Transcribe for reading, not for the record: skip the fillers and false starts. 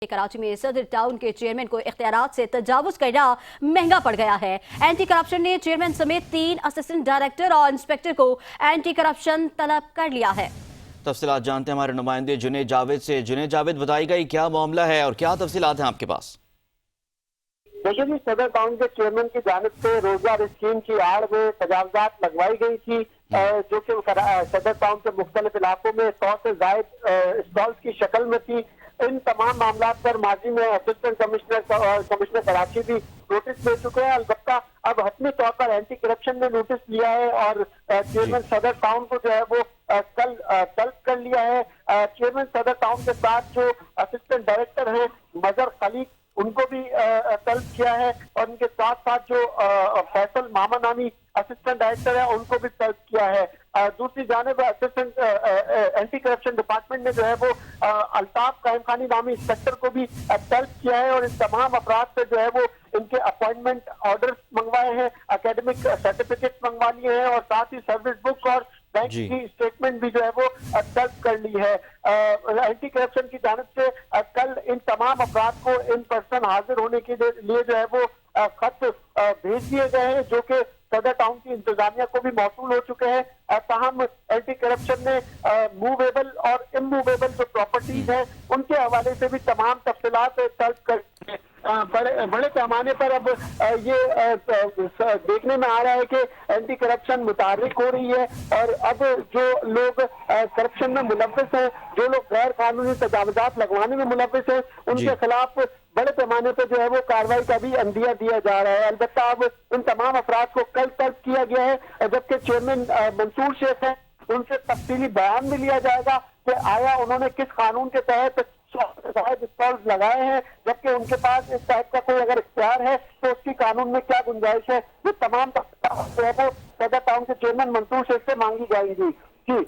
कराची में सदर टाउन के चेयरमैन को इख्तियारात से तजावुज करना महंगा पड़ गया है। एंटी करप्शन ने चेयरमैन समेत 3 असिस्टेंट डायरेक्टर और इंस्पेक्टर को एंटी करप्शन तलब कर लिया है। तफसीलात जानते हैं हमारे नुमाइंदे जुनेद जावेद से। जुनेद जावेद, बताइएगा ये क्या मामला है और क्या तफसीलात हैं आपके पास? देखिए जी, सदर टाउन के चेयरमैन की जानिब से रोजगार स्कीम की आड़ में तजावजात लगवाई गई थी, जो कि सदर टाउन के मुख्तलिफ इलाकों में 100 से ज्यादा स्टॉल्स की शक्ल में थी। इन तमाम मामला पर माजी में असिस्टेंट कमिश्नर कराची भी नोटिस दे चुके हैं। अलबत्ता अब हतमी तौर पर एंटी करप्शन ने नोटिस लिया है और चेयरमैन सदर टाउन को जो है वो कल तलब कर लिया है। चेयरमैन सदर टाउन के साथ जो असिस्टेंट डायरेक्टर हैं मजहर खलीक, उनको भी तलब किया है और उनके साथ साथ जो फैसल मामा नामी असिस्टेंट डायरेक्टर है उनको भी तलब किया है। दूसरी जानिब असिस्टेंट एंटी करप्शन डिपार्टमेंट ने जो है वो अल्ताफ कायम खानी नामी इंस्पेक्टर को भी तलब किया है और इन तमाम अफराद से जो है वो इनके अपॉइंटमेंट ऑर्डर मंगवाए हैं, एकेडमिक सर्टिफिकेट मंगवा लिए हैं और साथ ही सर्विस बुक और बैंक की स्टेटमेंट भी जो है वो तलब कर ली है। एंटी करप्शन की जानिब से कल इन तमाम अफराद को इन पर्सन हाजिर होने के लिए जो है वो खत भेज दिए गए हैं, जो कि सदर टाउन की इंतजामिया को भी मौसूल हो चुके हैं। ताहम एंटी करप्शन ने मूवेबल और इमूवेबल जो प्रॉपर्टीज हैं उनके हवाले से भी तमाम तफसीलात तलब कर बड़े पैमाने पर अब ये देखने में आ रहा है कि एंटी करप्शन मुतारिक हो रही है और अब जो लोग करप्शन में मुलव्वस हैं, जो लोग गैर कानूनी तजावजात लगवाने में मुलव्वस हैं, उनके खिलाफ बड़े पैमाने पर जो है वो कार्रवाई का भी अंदिया दिया जा रहा है। अलबत्ता अब इन तमाम अफराद को कल तलब किया गया है, जबकि चेयरमैन मंसूर शेख है उनसे तफसीली बयान भी लिया जाएगा कि आया उन्होंने किस कानून के तहत स्टॉल्स लगाए हैं, जबकि उनके पास इस टाइप का कोई अगर इख्तियार है तो उसकी कानून में क्या गुंजाइश है। ये तमाम सदर टाउन के चेयरमैन मंसूर शेख से मांगी जाएंगी। जी।